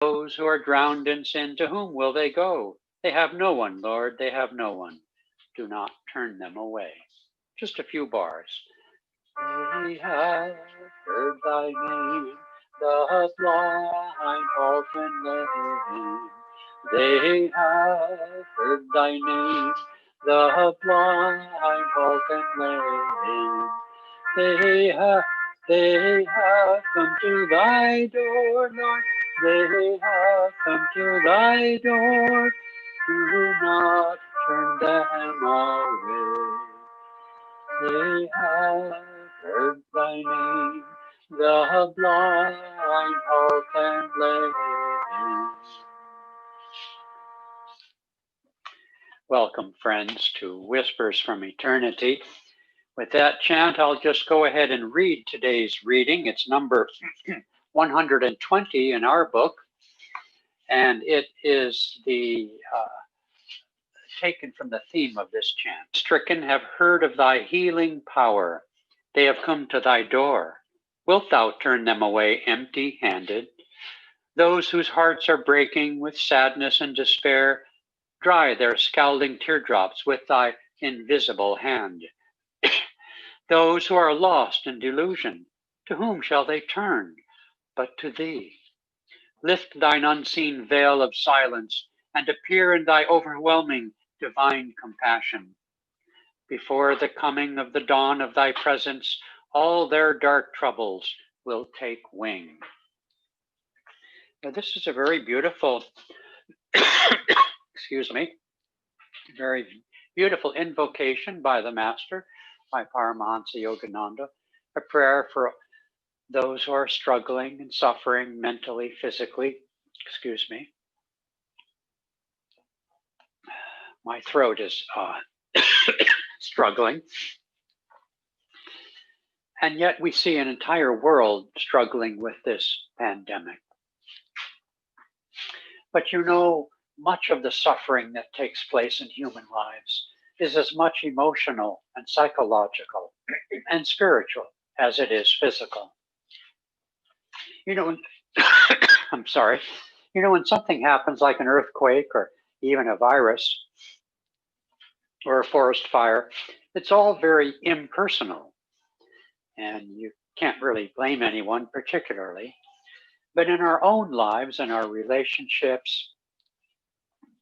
Those who are drowned in sin, to whom will they go? They have no one, Lord, they have no one. Do not turn them away. Just a few bars. They have heard thy name, the blind orphan lame. They have heard thy name, the blind orphan lame. They have come to thy door, Lord. They have come to thy door. Do not turn them away. They have heard thy name, the blind halt and lame. Welcome, friends, to Whispers from Eternity. With that chant, I'll just go ahead and read today's reading. It's number 120 in our book, and it is taken from the theme of this chant. Stricken have heard of thy healing power. They have come to thy door. Wilt thou turn them away empty-handed? Those whose hearts are breaking with sadness and despair, dry their scalding teardrops with thy invisible hand. Those who are lost in delusion, to whom shall they turn but to thee? Lift thine unseen veil of silence and appear in thy overwhelming divine compassion. Before the coming of the dawn of thy presence, all their dark troubles will take wing. Now, this is a very beautiful, very beautiful invocation by the Master, by Paramahansa Yogananda, a prayer for those who are struggling and suffering mentally, physically. My throat is struggling. And yet we see an entire world struggling with this pandemic. But you know, much of the suffering that takes place in human lives is as much emotional and psychological and spiritual as it is physical. You know, I'm sorry. You know, when something happens like an earthquake or even a virus or a forest fire, it's all very impersonal. And you can't really blame anyone particularly. But in our own lives, in our relationships,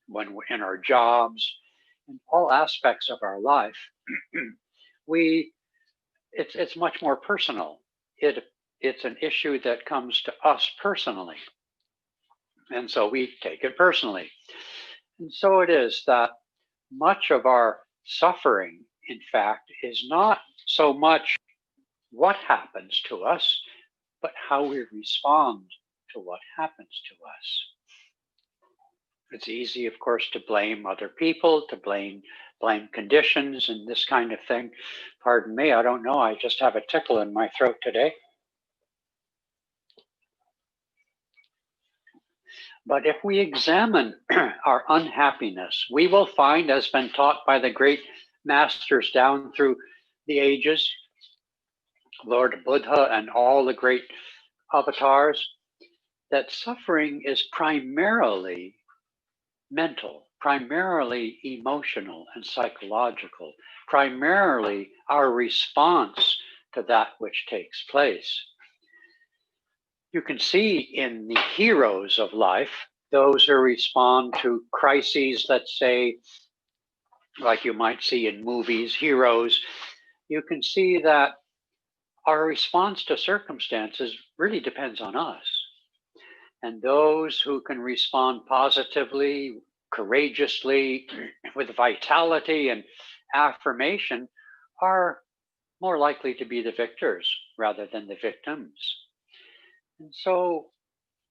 in our jobs, in all aspects of our life, it's much more personal. It's an issue that comes to us personally. And so we take it personally. And so it is that much of our suffering, in fact, is not so much what happens to us, but how we respond to what happens to us. It's easy, of course, to blame other people, to blame conditions and this kind of thing. Pardon me, I don't know, I just have a tickle in my throat today. But if we examine our unhappiness, we will find, as been taught by the great masters down through the ages, Lord Buddha and all the great avatars, that suffering is primarily mental, primarily emotional and psychological, primarily our response to that which takes place. You can see in the heroes of life, those who respond to crises, let's say, like you might see in movies, heroes, you can see that our response to circumstances really depends on us. And those who can respond positively, courageously, with vitality and affirmation are more likely to be the victors rather than the victims. And so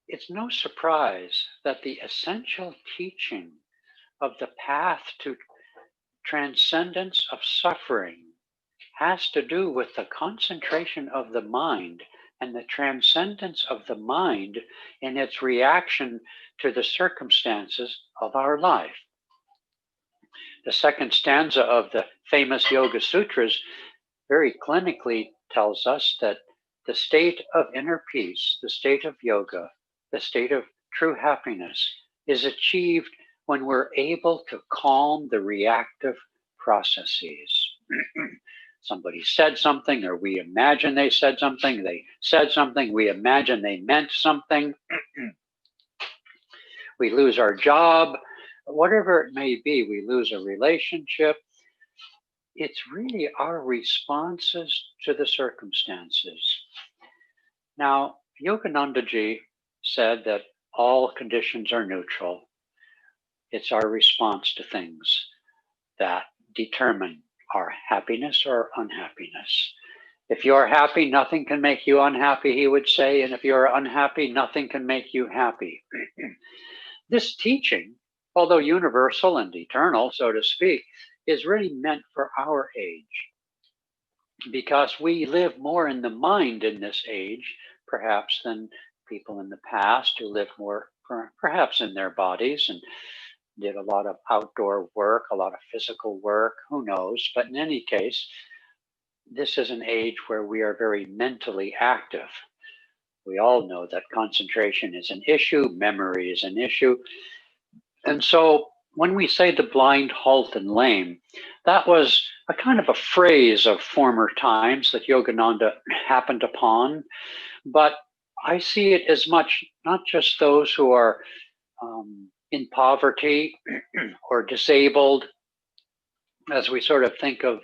it's no surprise that the essential teaching of the path to transcendence of suffering has to do with the concentration of the mind and the transcendence of the mind in its reaction to the circumstances of our life. The second stanza of the famous Yoga Sutras very clinically tells us that the state of inner peace, the state of yoga, the state of true happiness is achieved when we're able to calm the reactive processes. Somebody said something, or we imagine they said something. They said something, we imagine they meant something. We lose our job, whatever it may be, we lose a relationship. It's really our responses to the circumstances. Now, Yoganandaji said that all conditions are neutral. It's our response to things that determine our happiness or unhappiness. If you are happy, nothing can make you unhappy, he would say, and if you are unhappy, nothing can make you happy. This teaching, although universal and eternal, so to speak, is really meant for our age, because we live more in the mind in this age, perhaps, than people in the past who lived more perhaps in their bodies and did a lot of outdoor work, a lot of physical work, who knows? But in any case, this is an age where we are very mentally active. We all know that concentration is an issue, memory is an issue. And so when we say the blind, halt, and lame, that was a kind of a phrase of former times that Yogananda happened upon. But I see it as much, not just those who are in poverty or disabled, as we sort of think of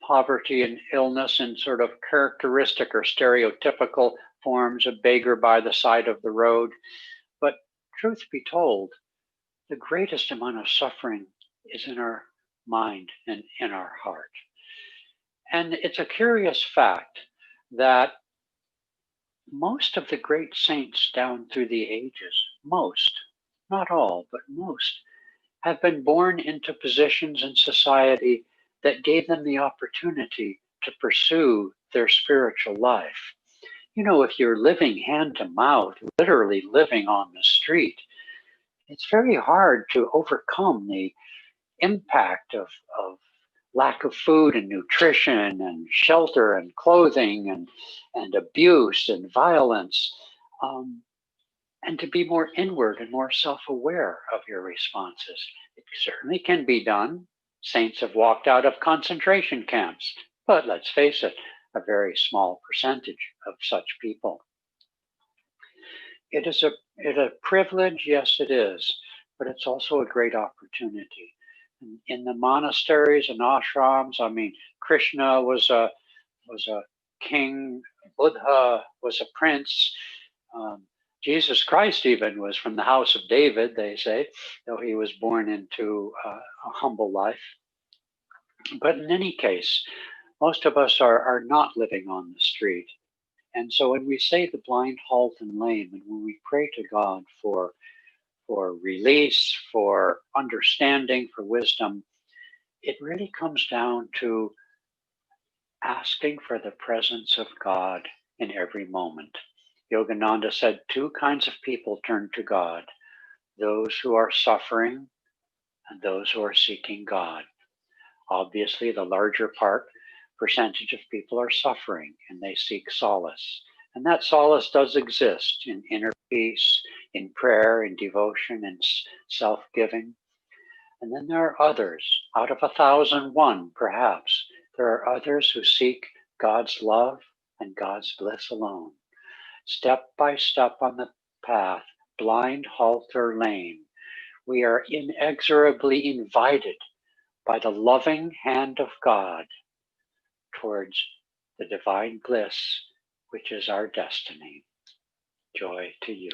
poverty and illness in sort of characteristic or stereotypical forms, a beggar by the side of the road. But truth be told, the greatest amount of suffering is in our mind and in our heart. And it's a curious fact that most of the great saints down through the ages, most, not all, but most, have been born into positions in society that gave them the opportunity to pursue their spiritual life. You know, if you're living hand to mouth, literally living on the street, it's very hard to overcome the impact of lack of food and nutrition and shelter and clothing and abuse and violence, and to be more inward and more self-aware of your responses. It certainly can be done. Saints have walked out of concentration camps, but let's face it, a very small percentage of such people. It is a privilege, yes it is, but it's also a great opportunity. In the monasteries and ashrams, I mean, Krishna was a king, Buddha was a prince, Jesus Christ even was from the house of David, they say, though he was born into a humble life. But in any case, most of us are not living on the street. And so when we say the blind, halt, and lame, and when we pray to God for release, for understanding, for wisdom, it really comes down to asking for the presence of God in every moment. Yogananda said 2 kinds of people turn to God: those who are suffering and those who are seeking God. Obviously, the larger percentage of people are suffering and they seek solace. And that solace does exist in inner peace, in prayer, in devotion, and self-giving. And then there are others, out of 1,001 perhaps, there are others who seek God's love and God's bliss alone. Step by step on the path, blind, halt, or lame, we are inexorably invited by the loving hand of God towards the divine bliss, which is our destiny. Joy to you.